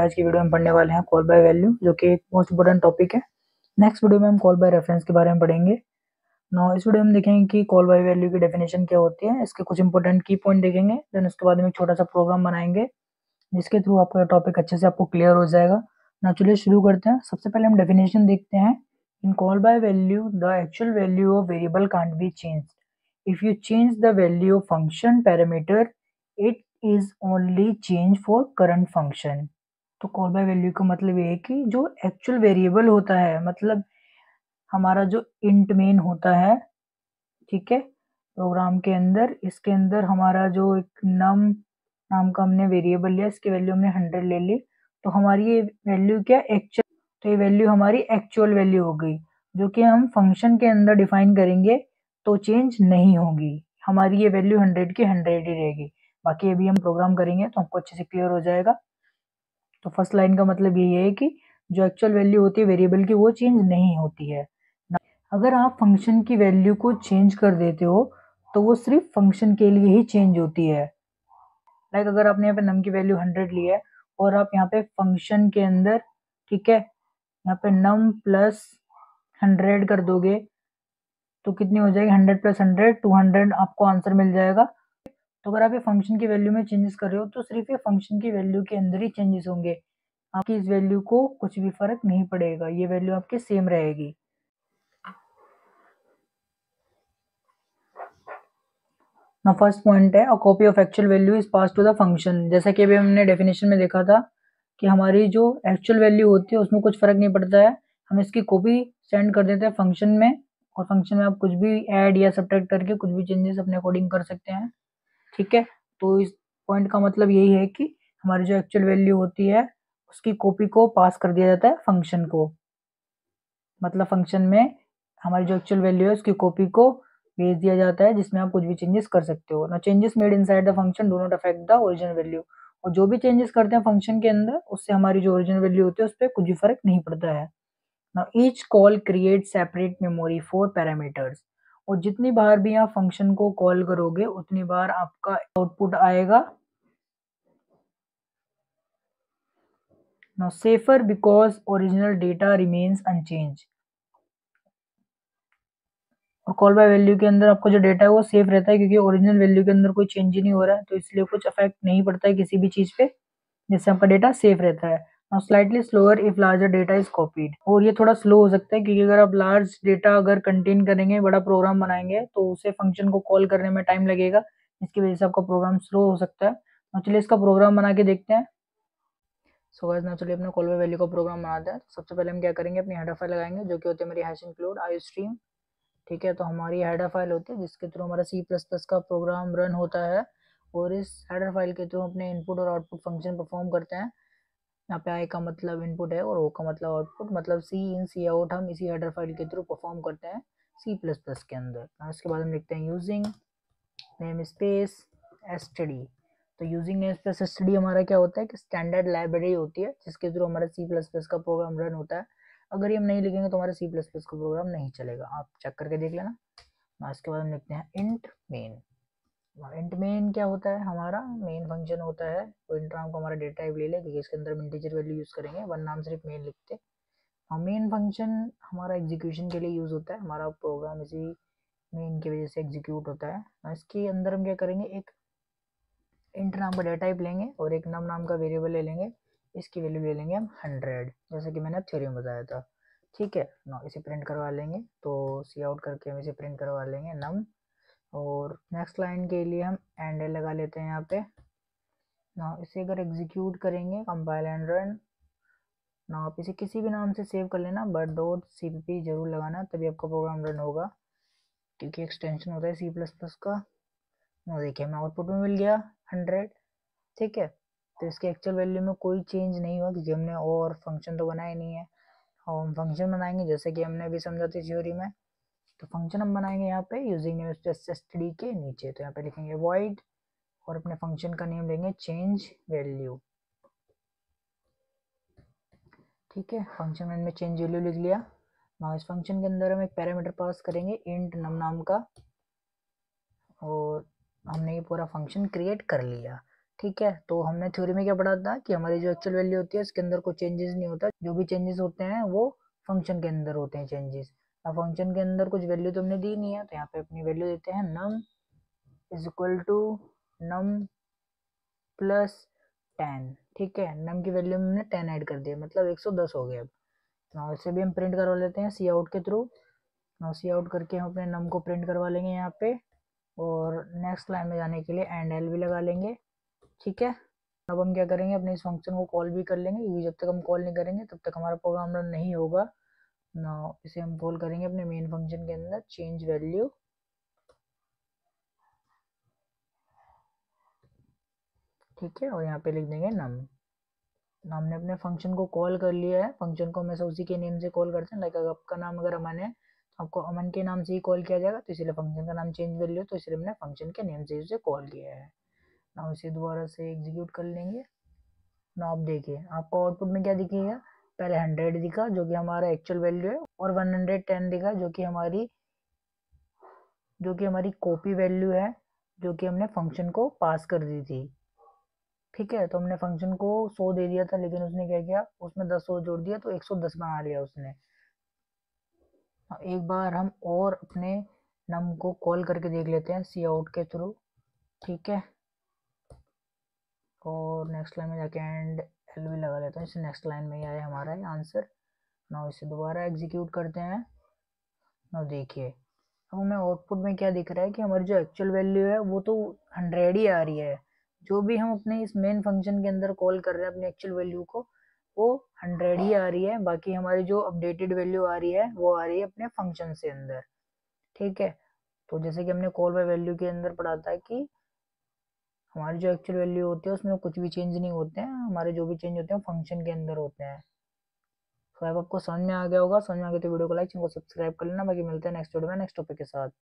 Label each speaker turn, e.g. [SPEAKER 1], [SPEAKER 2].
[SPEAKER 1] आज की वीडियो में पढ़ने वाले हैं कॉल बाय वैल्यू, जो कि एक मोस्ट इंपोर्टेंट टॉपिक है। नेक्स्ट वीडियो में हम कॉल बाय रेफरेंस के बारे में पढ़ेंगे। नाउ इस वीडियो में देखेंगे कि कॉल बाय वैल्यू की डेफिनेशन क्या होती है, इसके कुछ इंपॉर्टेंट की पॉइंट देखेंगे। देन उसके बाद में एक छोटा सा प्रोग्राम बनाएंगे जिसके थ्रू आपका टॉपिक अच्छे से आपको क्लियर हो जाएगा। ना चलिए शुरू करते हैं। सबसे पहले हम डेफिनेशन देखते हैं। In call by value the actual value of variable can't be changed if you change the value of function parameter it is only change for current function. तो कॉल बाय वैल्यू का मतलब ये है कि जो actual variable होता है, मतलब हमारा जो इंट मेन होता है, ठीक है, प्रोग्राम के अंदर, इसके अंदर हमारा जो एक नम नाम का हमने वेरिएबल लिया, इसकी वैल्यू हमने 100 ले ली, तो हमारी ये वैल्यू क्या एक्चुअल, तो ये वैल्यू हमारी एक्चुअल वैल्यू हो गई, जो कि हम फंक्शन के अंदर डिफाइन करेंगे तो चेंज नहीं होगी। हमारी ये वैल्यू 100 की 100 ही रहेगी। बाकी अभी हम प्रोग्राम करेंगे तो हमको अच्छे से क्लियर हो जाएगा। तो फर्स्ट लाइन का मतलब यही है कि जो एक्चुअल वैल्यू होती है वेरिएबल की, वो चेंज नहीं होती है। अगर आप फंक्शन की वैल्यू को चेंज कर देते हो तो वो सिर्फ फंक्शन के लिए ही चेंज होती है। लाइक अगर आपने यहाँ पे नम की वैल्यू 100 ली है और आप यहाँ पे फंक्शन के अंदर, ठीक है, यहाँ पे नम प्लस 100 कर दोगे तो कितनी हो जाएगी, 100 प्लस 100 200 आपको आंसर मिल जाएगा। तो अगर आप ये फंक्शन की वैल्यू में चेंजेस कर रहे हो तो सिर्फ ये फंक्शन की वैल्यू के अंदर ही चेंजेस होंगे। आपकी इस वैल्यू को कुछ भी फर्क नहीं पड़ेगा, ये वैल्यू आपकी सेम रहेगी। ना फर्स्ट पॉइंट है, a copy of actual value is pass to the function. जैसा कि अभी हमने डेफिनेशन में देखा था कि हमारी जो एक्चुअल वैल्यू होती है उसमें कुछ फर्क नहीं पड़ता है, हम इसकी कॉपी सेंड कर देते हैं फंक्शन में, और फंक्शन में आप कुछ भी ऐड या सब्ट्रैक्ट करके कुछ भी चेंजेस अपने अकॉर्डिंग कर सकते हैं, ठीक है। तो इस पॉइंट का मतलब यही है कि हमारी जो एक्चुअल वैल्यू होती है उसकी कॉपी को पास कर दिया जाता है फंक्शन को, मतलब फंक्शन में हमारी जो एक्चुअल वैल्यू है उसकी कॉपी को भेज दिया जाता है, जिसमें आप कुछ भी चेंजेस कर सकते हो। ना changes made inside the function do not affect the original value. और जो भी चेंजेस करते हैं फंक्शन के अंदर उससे हमारी जो ओरिजिनल वैल्यू होती है उस पर कुछ भी फर्क नहीं पड़ता है। ना each call create separate memory for parameters. और जितनी बार भी आप फंक्शन को कॉल करोगे उतनी बार आपका आउटपुट आएगा। Now safer because original data remains unchanged। और कॉल बाय वैल्यू के अंदर आपका जो डेटा है वो सेफ रहता है, क्योंकि ओरिजिनल वैल्यू के अंदर कोई चेंज ही नहीं हो रहा है, तो इसलिए कुछ अफेक्ट नहीं पड़ता है किसी भी चीज पे, जिससे आपका डेटा सेफ रहता है। Now slightly slower if larger data is copied. और ये थोड़ा स्लो हो सकता है क्योंकि अगर आप लार्ज डेटा अगर कंटेन करेंगे, बड़ा प्रोग्राम बनाएंगे, तो उसे फंक्शन को कॉल करने में टाइम लगेगा, इसकी वजह से आपका प्रोग्राम स्लो हो सकता है। तो चलिए इसका प्रोग्राम बना के देखते हैं। सो गाइस ना चलिए अपने कॉल बाय वैल्यू का प्रोग्राम बनाते हैं। तो सबसे पहले हम क्या करेंगे, अपनी हेडर फाइल लगाएंगे जो कि होती है मेरी हैश इंक्लूड आई स्ट्रीम, ठीक है। तो हमारी हेडर फाइल होती है जिसके थ्रू हमारा सी प्लस प्लस का प्रोग्राम रन होता है, और इस हेडर फाइल के थ्रू अपने इनपुट और आउटपुट फंक्शन परफॉर्म करते हैं। यहाँ पे आई का मतलब इनपुट है और ओ का मतलब आउटपुट, मतलब सी इन सी आउट हम इसी हेडर फाइल के थ्रू परफॉर्म करते हैं सी प्लस प्लस के अंदर। इसके बाद हम लिखते हैं यूजिंग नेम स्पेस एसटीडी। तो यूजिंग नेम स्पेस एसटीडी हमारा क्या होता है कि स्टैंडर्ड लाइब्रेरी होती है जिसके थ्रू हमारा सी प्लस प्लस का प्रोग्राम रन होता है। अगर ये हम नहीं लिखेंगे तो हमारा सी प्लस प्लस का प्रोग्राम नहीं चलेगा, आप चेक करके देख लेना। इसके बाद हम लिखते हैं इंट मेन। इंट मेन क्या होता है, हमारा मेन फंक्शन होता है। वो इंट नाम का हमारा डेटा टाइप ले ले, क्योंकि इसके अंदर हम इंटीजर वैल्यू यूज करेंगे, वन नाम सिर्फ मेन लिखते। और मेन फंक्शन हमारा एग्जीक्यूशन के लिए यूज होता है, हमारा प्रोग्राम इसी मेन की वजह से एग्जीक्यूट होता है। इसके अंदर हम क्या करेंगे, एक इंट नाम का डेटा टाइप लेंगे और एक नम नाम का वेरिएबल ले लेंगे, इसकी वैल्यू ले लेंगे हम 100, जैसे कि मैंने अब थ्योरी में बताया था, ठीक है ना। इसे प्रिंट करवा लेंगे, तो सी आउट करके हम इसे प्रिंट करवा लेंगे नम। और नेक्स्ट लाइन के लिए हम एंड लगा लेते हैं यहाँ पे ना। इसे अगर एग्जीक्यूट करेंगे, कंपाइल एंड रन ना, आप इसे किसी भी नाम से सेव कर लेना, बट डॉट सीपीपी जरूर लगाना, तभी आपका प्रोग्राम रन होगा, क्योंकि एक्सटेंशन होता है सी प्लस प्लस का। ना देखिए हमें आउटपुट में मिल गया 100, ठीक है। तो इसके एक्चुअल वैल्यू में कोई चेंज नहीं हुआ क्योंकि हमने और फंक्शन तो बनाया नहीं है। और हम फंक्शन बनाएंगे जैसे कि हमने अभी समझा थी थ्योरी में। तो फंक्शन हम बनाएंगे यहाँ पे यूजिंग नेम स्पेस एसटीडी के नीचे, तो यहाँ पे लिखेंगे वॉइड और अपने फंक्शन का नेम लेंगे चेंज वैल्यू, ठीक है। फंक्शन में चेंज वैल्यू लिख लिया। ना इस फंक्शन के अंदर हम एक पैरामीटर पास करेंगे इंट नम नाम का, और हमने ये पूरा फंक्शन क्रिएट कर लिया, ठीक है, तो हमने थ्योरी में क्या पढ़ा था कि हमारी जो एक्चुअल वैल्यू होती है उसके अंदर कोई चेंजेस नहीं होता, जो भी चेंजेस होते हैं वो फंक्शन के अंदर होते हैं चेंजेस। अब फंक्शन के अंदर कुछ वैल्यू तो हमने दी नहीं है, तो यहाँ पे अपनी वैल्यू देते हैं num is equal to num plus 10। ठीक है, नम की वैल्यू में हमने 10 ऐड कर दिया, मतलब 110 हो गया। अब नाउ इसे भी हम प्रिंट करवा लेते हैं सी आउट के थ्रू। नाउ सी आउट करके हम अपने नम को प्रिंट करवा लेंगे यहाँ पे, और नेक्स्ट लाइन में जाने के लिए एंड एल भी लगा लेंगे। ठीक है, अब हम क्या करेंगे, अपने इस फंक्शन को कॉल भी कर लेंगे, क्योंकि जब तक हम कॉल नहीं करेंगे तब तक हमारा प्रोग्राम रन नहीं होगा। नाउ इसे हम कॉल करेंगे अपने मेन फंक्शन के अंदर, चेंज वैल्यू। ठीक है, और यहाँ पे लिख देंगे नम। हमने अपने फंक्शन को कॉल कर लिया है, फंक्शन को हमेशा उसी के नेम से कॉल करते हैं। लाइक अगर आपका नाम अगर अमन है तो आपको अमन के नाम से ही कॉल किया जाएगा, तो इसलिए फंक्शन का नाम चेंज वैल्यू, तो इसलिए हमने फंक्शन के नेम से उसे कॉल किया है। ना इसे दोबारा से एग्जीक्यूट कर लेंगे। ना आप देखिए आपको आउटपुट में क्या दिखेगा, पहले 100 दिखा जो कि हमारा एक्चुअल वैल्यू है, और 110 दिखा जो कि हमारी कॉपी वैल्यू है, जो कि हमने फंक्शन को पास कर दी थी। ठीक है, तो हमने फंक्शन को 100 दे दिया था, लेकिन उसने क्या किया, उसमें 10 और जोड़ दिया, तो 110 बना लिया उसने। एक बार हम और अपने नम को कॉल करके देख लेते हैं सी आउट के थ्रू। ठीक है, और नेक्स्ट लाइन में जाके एंड एल भी लगा लेते हैं, इसे नेक्स्ट लाइन में ही आया हमारा आंसर। नाउ इसे दोबारा एग्जीक्यूट करते हैं। नाउ देखिए अब हमें आउटपुट में क्या दिख रहा है कि हमारी जो एक्चुअल वैल्यू है वो तो 100 ही आ रही है। जो भी हम अपने इस मेन फंक्शन के अंदर कॉल कर रहे हैं अपनी एक्चुअल वैल्यू को, वो 100 ही आ रही है। बाकी हमारी जो अपडेटेड वैल्यू आ रही है वो आ रही है अपने फंक्शन से अंदर। ठीक है, तो जैसे कि हमने कॉल बाय वैल्यू के अंदर पढ़ा था कि हमारी जो एक्चुअल वैल्यू होती है उसमें कुछ भी चेंज नहीं होते हैं, हमारे जो भी चेंज होते हैं फंक्शन के अंदर होते हैं। तो अब आपको समझ में आ गया होगा, समझ में आ गया तो वीडियो को लाइक, चैनल को सब्सक्राइब कर लेना। बाकी मिलते हैं नेक्स्ट वीडियो में नेक्स्ट टॉपिक के साथ।